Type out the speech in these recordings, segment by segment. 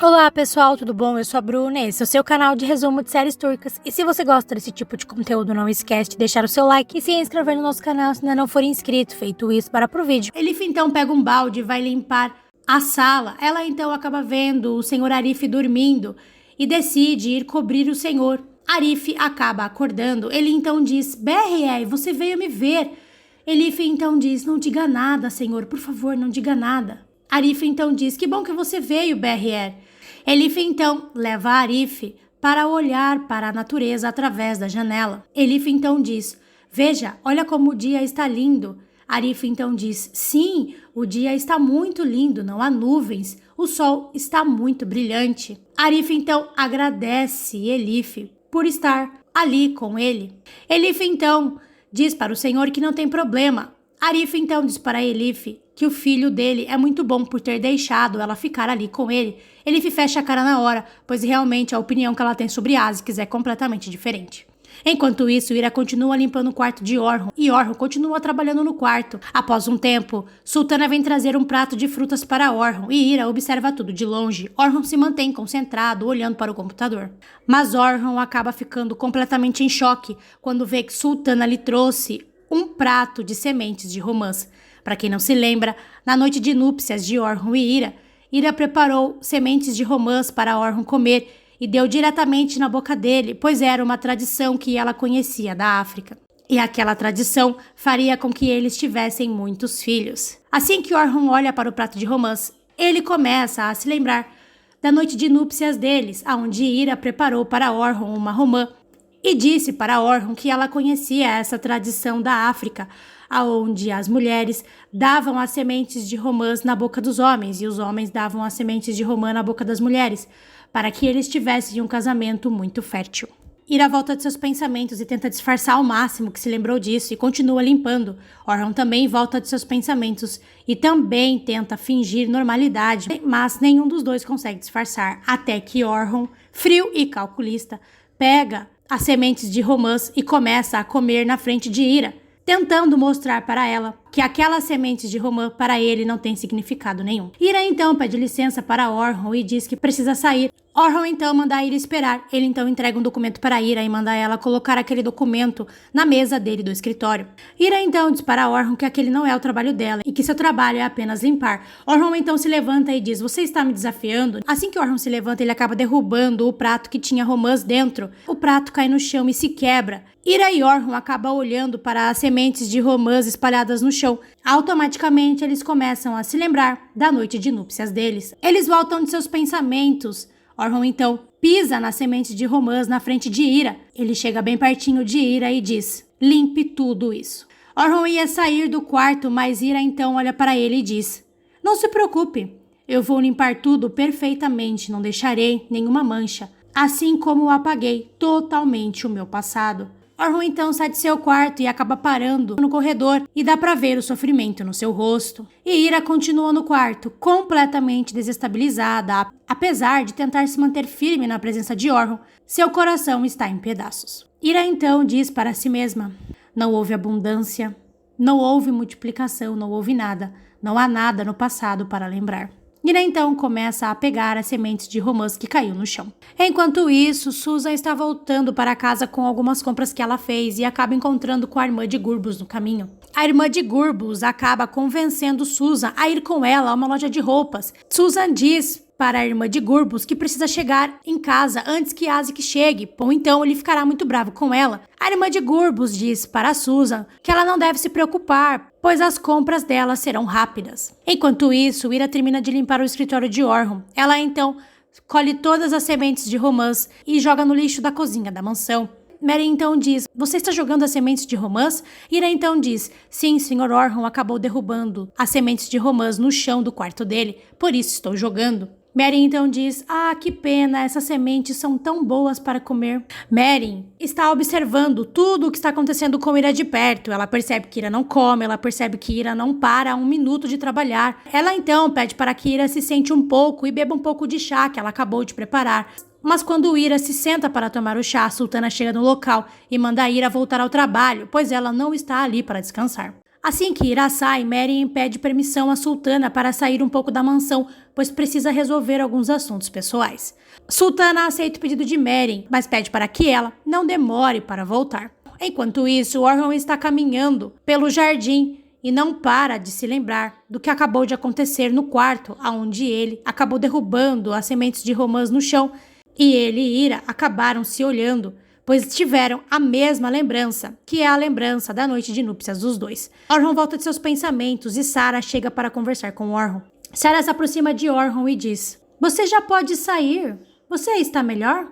Olá pessoal, tudo bom? Eu sou a Bruna, esse é o seu canal de resumo de séries turcas. E se você gosta desse tipo de conteúdo, não esquece de deixar o seu like e se inscrever no nosso canal se ainda não for inscrito. Feito isso, para pro vídeo. Elif então pega um balde e vai limpar a sala. Ela então acaba vendo o senhor Arif dormindo e decide ir cobrir o senhor. Arif acaba acordando. Ele então diz: BRE, você veio me ver. Elif então diz: não diga nada, senhor, por favor, não diga nada. Arif então diz: que bom que você veio, BRE. Elif então leva Arif para olhar para a natureza através da janela. Elif então diz: veja, olha como o dia está lindo. Arif então diz: sim, o dia está muito lindo, não há nuvens, o sol está muito brilhante. Arif então agradece Elif por estar ali com ele. Elif então diz para o senhor que não tem problema. Arif então diz para Elif que o filho dele é muito bom por ter deixado ela ficar ali com ele. Elif fecha a cara na hora, pois realmente a opinião que ela tem sobre Azix é completamente diferente. Enquanto isso, Ira continua limpando o quarto de Orhun e Orhun continua trabalhando no quarto. Após um tempo, Sultana vem trazer um prato de frutas para Orhun e Ira observa tudo de longe. Orhun se mantém concentrado, olhando para o computador. Mas Orhun acaba ficando completamente em choque quando vê que Sultana lhe trouxe um prato de sementes de romãs. Para quem não se lembra, na noite de núpcias de Orhun e Ira preparou sementes de romãs para Orhun comer e deu diretamente na boca dele, pois era uma tradição que ela conhecia da África. E aquela tradição faria com que eles tivessem muitos filhos. Assim que Orhun olha para o prato de romãs, ele começa a se lembrar da noite de núpcias deles, onde Ira preparou para Orhun uma romã e disse para Orhun que ela conhecia essa tradição da África, onde as mulheres davam as sementes de romãs na boca dos homens e os homens davam as sementes de romã na boca das mulheres, para que eles tivessem um casamento muito fértil. Ira volta de seus pensamentos e tenta disfarçar ao máximo que se lembrou disso e continua limpando. Orhun também volta de seus pensamentos e também tenta fingir normalidade, mas nenhum dos dois consegue disfarçar, até que Orhun, frio e calculista, pega as sementes de romãs e começa a comer na frente de Ira, tentando mostrar para ela que aquelas sementes de romã para ele não tem significado nenhum. Ira então pede licença para Orhun e diz que precisa sair. Orhun então manda a Ira esperar. Ele então entrega um documento para Ira e manda ela colocar aquele documento na mesa dele do escritório. Ira então diz para Orhun que aquele não é o trabalho dela e que seu trabalho é apenas limpar. Orhun então se levanta e diz: você está me desafiando? Assim que Orhun se levanta, ele acaba derrubando o prato que tinha romãs dentro. O prato cai no chão e se quebra. Ira e Orhun acabam olhando para as sementes de romãs espalhadas no chão. Automaticamente eles começam a se lembrar da noite de núpcias deles. Eles voltam de seus pensamentos. Orhun então pisa nas sementes de romãs na frente de Ira. Ele chega bem pertinho de Ira e diz: limpe tudo isso. Orhun ia sair do quarto, mas Ira então olha para ele e diz: não se preocupe, eu vou limpar tudo perfeitamente, não deixarei nenhuma mancha, assim como apaguei totalmente o meu passado. Orhun então sai de seu quarto e acaba parando no corredor e dá pra ver o sofrimento no seu rosto. E Ira continua no quarto, completamente desestabilizada, apesar de tentar se manter firme na presença de Orhun, seu coração está em pedaços. Ira então diz para si mesma: não houve abundância, não houve multiplicação, não houve nada, não há nada no passado para lembrar. Ira então começa a pegar as sementes de romãs que caiu no chão. Enquanto isso, Susan está voltando para casa com algumas compras que ela fez e acaba encontrando com a irmã de Gurbus no caminho. A irmã de Gurbus acaba convencendo Susan a ir com ela a uma loja de roupas. Susan diz para a irmã de Gurbus que precisa chegar em casa antes que Azix chegue, ou então ele ficará muito bravo com ela. A irmã de Gurbus diz para Susan que ela não deve se preocupar, pois as compras dela serão rápidas. Enquanto isso, Ira termina de limpar o escritório de Orhun. Ela então colhe todas as sementes de romãs e joga no lixo da cozinha da mansão. Mary então diz: você está jogando as sementes de romãs? Ira então diz: sim, Sr. Orhun acabou derrubando as sementes de romãs no chão do quarto dele, por isso estou jogando. Mary então diz: ah, que pena, essas sementes são tão boas para comer. Mary está observando tudo o que está acontecendo com Ira de perto. Ela percebe que Ira não come, ela percebe que Ira não para um minuto de trabalhar. Ela então pede para que Ira se sente um pouco e beba um pouco de chá que ela acabou de preparar. Mas quando Ira se senta para tomar o chá, a Sultana chega no local e manda Ira voltar ao trabalho, pois ela não está ali para descansar. Assim que Ira sai, Meryn pede permissão à sultana para sair um pouco da mansão, pois precisa resolver alguns assuntos pessoais. Sultana aceita o pedido de Meryn, mas pede para que ela não demore para voltar. Enquanto isso, Orhun está caminhando pelo jardim e não para de se lembrar do que acabou de acontecer no quarto, onde ele acabou derrubando as sementes de romãs no chão e ele e Ira acabaram se olhando, pois tiveram a mesma lembrança, que é a lembrança da noite de núpcias dos dois. Orhun volta de seus pensamentos e Sarah chega para conversar com Orhun. Sarah se aproxima de Orhun e diz: "Você já pode sair. Você está melhor?"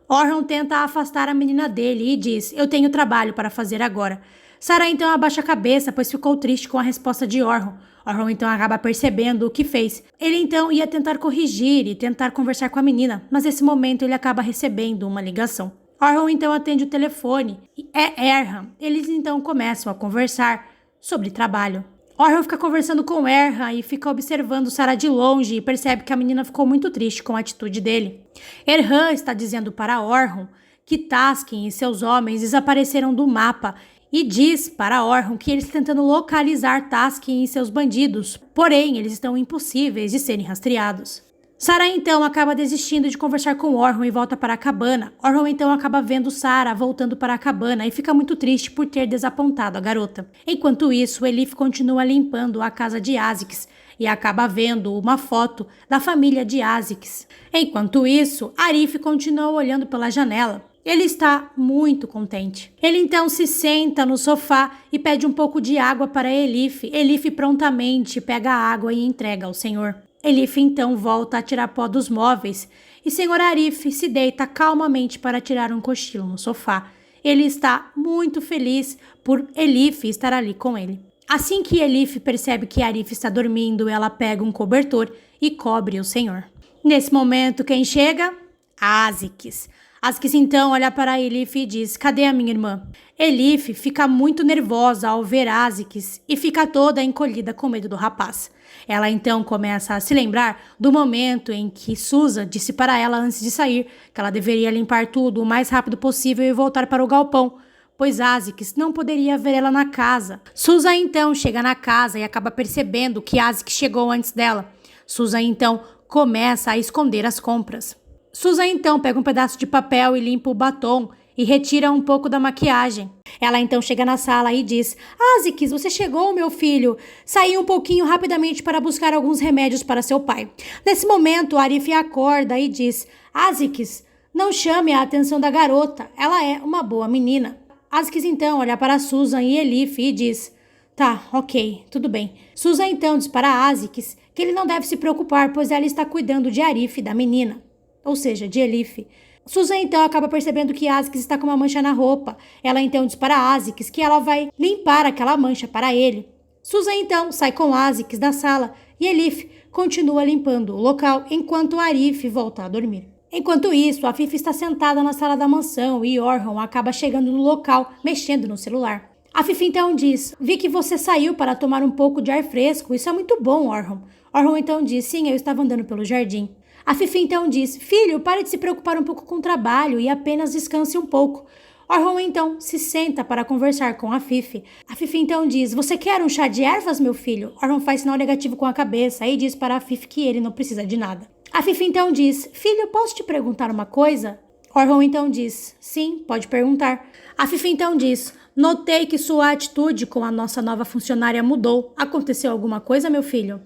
Orhun tenta afastar a menina dele e diz: "Eu tenho trabalho para fazer agora." Sarah então abaixa a cabeça, pois ficou triste com a resposta de Orhun. Orhun então acaba percebendo o que fez. Ele então ia tentar corrigir e tentar conversar com a menina, mas nesse momento ele acaba recebendo uma ligação. Orhun então atende o telefone e é Erhan. Eles então começam a conversar sobre trabalho. Orhun fica conversando com Erhan e fica observando Sarah de longe e percebe que a menina ficou muito triste com a atitude dele. Erhan está dizendo para Orhun que Taskin e seus homens desapareceram do mapa e diz para Orhun que eles estão tentando localizar Taskin e seus bandidos, porém eles estão impossíveis de serem rastreados. Sarah então acaba desistindo de conversar com Orhun e volta para a cabana. Orhun então acaba vendo Sarah voltando para a cabana e fica muito triste por ter desapontado a garota. Enquanto isso, Elif continua limpando a casa de Azix e acaba vendo uma foto da família de Azix. Enquanto isso, Arif continua olhando pela janela. Ele está muito contente. Ele então se senta no sofá e pede um pouco de água para Elif. Elif prontamente pega a água e entrega ao senhor. Elif então volta a tirar pó dos móveis e Senhor Arif se deita calmamente para tirar um cochilo no sofá. Ele está muito feliz por Elif estar ali com ele. Assim que Elif percebe que Arif está dormindo, ela pega um cobertor e cobre o senhor. Nesse momento, quem chega? Azix. Azix então olha para Elif e diz: "Cadê a minha irmã?" Elif fica muito nervosa ao ver Azix e fica toda encolhida com medo do rapaz. Ela então começa a se lembrar do momento em que Susan disse para ela antes de sair que ela deveria limpar tudo o mais rápido possível e voltar para o galpão, pois Azix não poderia ver ela na casa. Susan então chega na casa e acaba percebendo que Azix chegou antes dela. Susan então começa a esconder as compras. Susan então pega um pedaço de papel e limpa o batom e retira um pouco da maquiagem. Ela então chega na sala e diz: "Azix, você chegou, meu filho. Saí um pouquinho rapidamente para buscar alguns remédios para seu pai." Nesse momento, Arif acorda e diz: "Azix, não chame a atenção da garota. Ela é uma boa menina." Azix então olha para Susan e Elif e diz: "Tá, ok, tudo bem." Susan então diz para Azix que ele não deve se preocupar, pois ela está cuidando de Arif, da menina, ou seja, de Elif. Susan então acaba percebendo que Azix está com uma mancha na roupa. Ela então diz para Azix que ela vai limpar aquela mancha para ele. Susan então sai com Azix da sala e Elif continua limpando o local enquanto Arif volta a dormir. Enquanto isso, a Fifi está sentada na sala da mansão e Orhun acaba chegando no local, mexendo no celular. A Fifi então diz: "Vi que você saiu para tomar um pouco de ar fresco. Isso é muito bom, Orhun." Orhun então diz: "Sim, eu estava andando pelo jardim." A Fifi então diz: "Filho, pare de se preocupar um pouco com o trabalho e apenas descanse um pouco." Orhun então se senta para conversar com a Fifi. A Fifi então diz: "Você quer um chá de ervas, meu filho?" Orhun faz sinal negativo com a cabeça e diz para a Fifi que ele não precisa de nada. A Fifi então diz: "Filho, posso te perguntar uma coisa?" Orhun então diz: "Sim, pode perguntar." A Fifi então diz: "Notei que sua atitude com a nossa nova funcionária mudou. Aconteceu alguma coisa, meu filho?"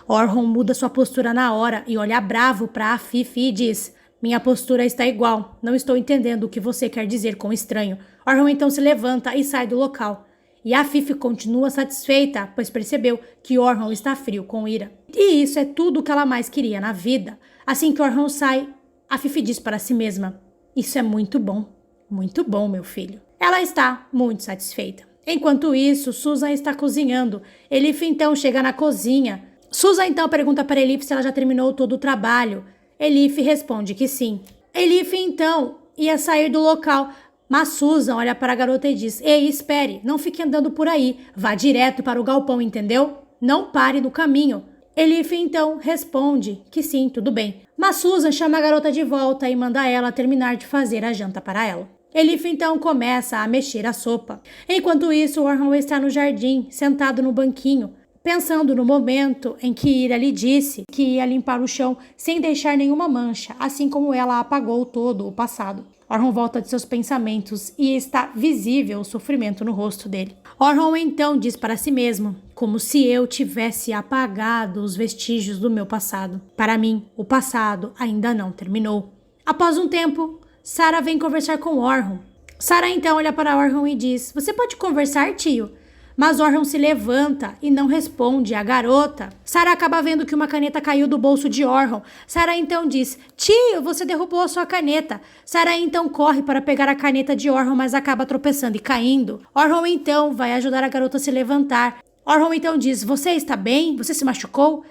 Orhun muda sua postura na hora e olha bravo para a Fifi e diz: "Minha postura está igual. Não estou entendendo o que você quer dizer com estranho." Orhun então se levanta e sai do local. E a Fifi continua satisfeita, pois percebeu que Orhun está frio com ira. E isso é tudo o que ela mais queria na vida. Assim que Orhun sai, a Fifi diz para si mesma: "Isso é muito bom, meu filho." Ela está muito satisfeita. Enquanto isso, Susan está cozinhando. Elif então chega na cozinha. Susan então pergunta para Elif se ela já terminou todo o trabalho. Elif responde que sim. Elif então ia sair do local, mas Susan olha para a garota e diz: "Ei, espere, não fique andando por aí, vá direto para o galpão, entendeu? Não pare no caminho." Elif então responde que sim, tudo bem. Mas Susan chama a garota de volta e manda ela terminar de fazer a janta para ela. Elif então começa a mexer a sopa. Enquanto isso, Orhun está no jardim, sentado no banquinho, pensando no momento em que Ira lhe disse que ia limpar o chão sem deixar nenhuma mancha, assim como ela apagou todo o passado. Orhun volta de seus pensamentos e está visível o sofrimento no rosto dele. Orhun então diz para si mesmo, como se eu tivesse apagado os vestígios do meu passado. Para mim, o passado ainda não terminou. Após um tempo, Sarah vem conversar com Orhun. Sarah então olha para Orhun e diz, você pode conversar, tio? Mas Orhun se levanta e não responde à garota. Sarah acaba vendo que uma caneta caiu do bolso de Orhun. Sarah então diz, tio, você derrubou a sua caneta. Sarah então corre para pegar a caneta de Orhun, mas acaba tropeçando e caindo. Orhun então vai ajudar a garota a se levantar. Orhun então diz, você está bem? Você se machucou?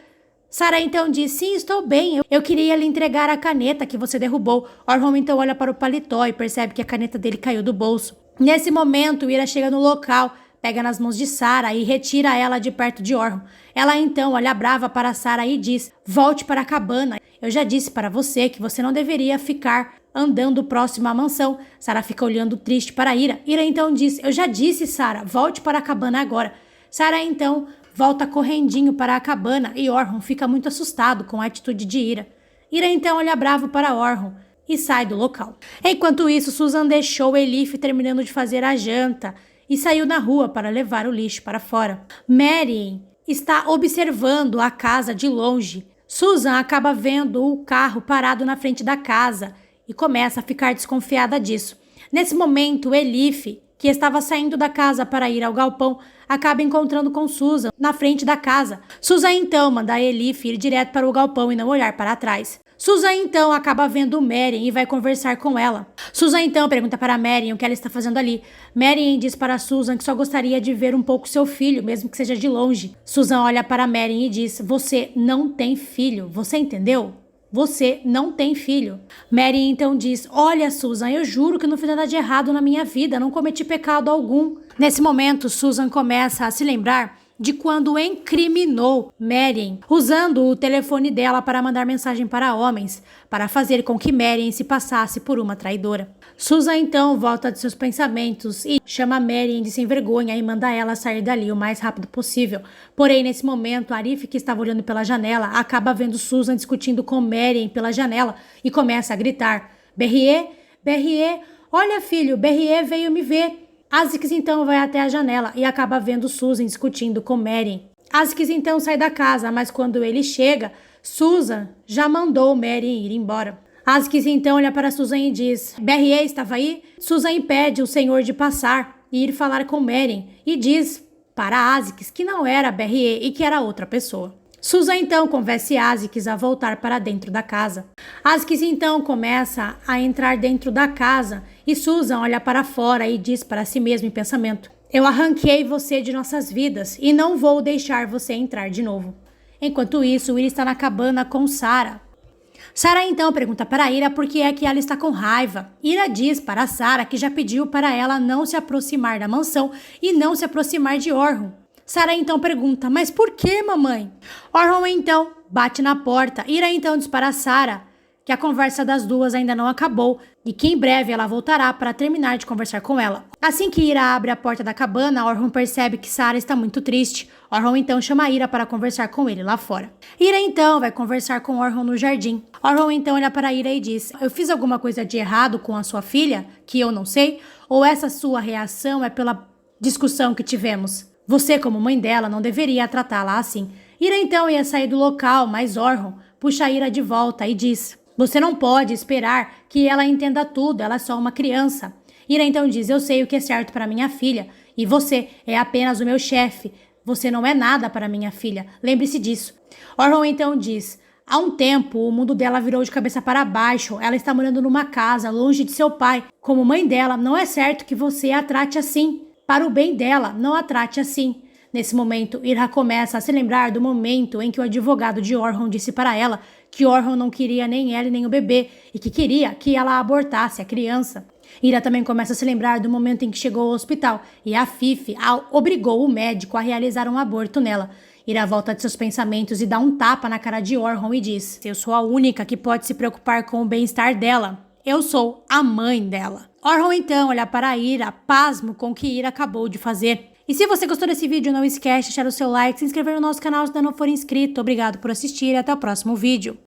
Sarah então diz, sim, estou bem. Eu queria lhe entregar a caneta que você derrubou. Orhun então olha para o paletó e percebe que a caneta dele caiu do bolso. Nesse momento, Ira chega no local, pega nas mãos de Sarah e retira ela de perto de Orhun. Ela então olha brava para Sarah e diz, volte para a cabana. Eu já disse para você que você não deveria ficar andando próximo à mansão. Sarah fica olhando triste para Ira. Ira então diz, eu já disse, Sarah, volte para a cabana agora. Sarah então volta correndinho para a cabana e Orhun fica muito assustado com a atitude de Ira. Ira então olha bravo para Orhun e sai do local. Enquanto isso, Susan deixou Elif terminando de fazer a janta e saiu na rua para levar o lixo para fora. Marian está observando a casa de longe. Susan acaba vendo o carro parado na frente da casa e começa a ficar desconfiada disso. Nesse momento, Elif, que estava saindo da casa para ir ao galpão, acaba encontrando com Susan na frente da casa. Susan então manda a Elif ir direto para o galpão e não olhar para trás. Susan então acaba vendo Marian e vai conversar com ela. Susan então pergunta para Marian o que ela está fazendo ali. Marian diz para Susan que só gostaria de ver um pouco seu filho, mesmo que seja de longe. Susan olha para Marian e diz, você não tem filho, você entendeu? Você não tem filho. Marian então diz, olha Susan, eu juro que não fiz nada de errado na minha vida, não cometi pecado algum. Nesse momento, Susan começa a se lembrar de quando incriminou Marian, usando o telefone dela para mandar mensagem para homens, para fazer com que Marian se passasse por uma traidora. Susan então volta de seus pensamentos e chama Marian de sem vergonha e manda ela sair dali o mais rápido possível. Porém, nesse momento, Arif, que estava olhando pela janela, acaba vendo Susan discutindo com Marian pela janela e começa a gritar, Berrier, Berrier, olha filho, Berrier veio me ver. Azix então vai até a janela e acaba vendo Susan discutindo com Marian. Azix então sai da casa, mas quando ele chega, Susan já mandou Marian ir embora. Azix então olha para Susan e diz, Berrier estava aí? Susan impede o senhor de passar e ir falar com Marian e diz para Azix que não era Berrier e que era outra pessoa. Susan então convence Azix a voltar para dentro da casa. Azix então começa a entrar dentro da casa e Susan olha para fora e diz para si mesma em pensamento, eu arranquei você de nossas vidas e não vou deixar você entrar de novo. Enquanto isso, Ira está na cabana com Sarah. Sarah então pergunta para Ira por que é que ela está com raiva. Ira diz para Sarah que já pediu para ela não se aproximar da mansão e não se aproximar de Orhun. Sarah então pergunta, mas por que, mamãe? Orhun então bate na porta. Ira então diz para Sarah que a conversa das duas ainda não acabou e que em breve ela voltará para terminar de conversar com ela. Assim que Ira abre a porta da cabana, Orhun percebe que Sarah está muito triste. Orhun então chama Ira para conversar com ele lá fora. Ira então vai conversar com Orhun no jardim. Orhun então olha para Ira e diz, eu fiz alguma coisa de errado com a sua filha que eu não sei? Ou essa sua reação é pela discussão que tivemos? Você, como mãe dela, não deveria tratá-la assim. Ira então ia sair do local, mas Orhun puxa Ira de volta e diz, você não pode esperar que ela entenda tudo, ela é só uma criança. Ira então diz, eu sei o que é certo para minha filha, e você é apenas o meu chefe. Você não é nada para minha filha, lembre-se disso. Orhun então diz, há um tempo o mundo dela virou de cabeça para baixo, ela está morando numa casa, longe de seu pai. Como mãe dela, não é certo que você a trate assim. Para o bem dela, não a trate assim. Nesse momento, Ira começa a se lembrar do momento em que o advogado de Orhun disse para ela que Orhun não queria nem ela nem o bebê e que queria que ela abortasse a criança. Ira também começa a se lembrar do momento em que chegou ao hospital e a Fifi obrigou o médico a realizar um aborto nela. Ira volta de seus pensamentos e dá um tapa na cara de Orhun e diz, eu sou a única que pode se preocupar com o bem-estar dela. Eu sou a mãe dela. Orhun então olha para Ira, pasmo com o que Ira acabou de fazer. E se você gostou desse vídeo, não esquece de deixar o seu like, se inscrever no nosso canal se ainda não for inscrito. Obrigado por assistir e até o próximo vídeo.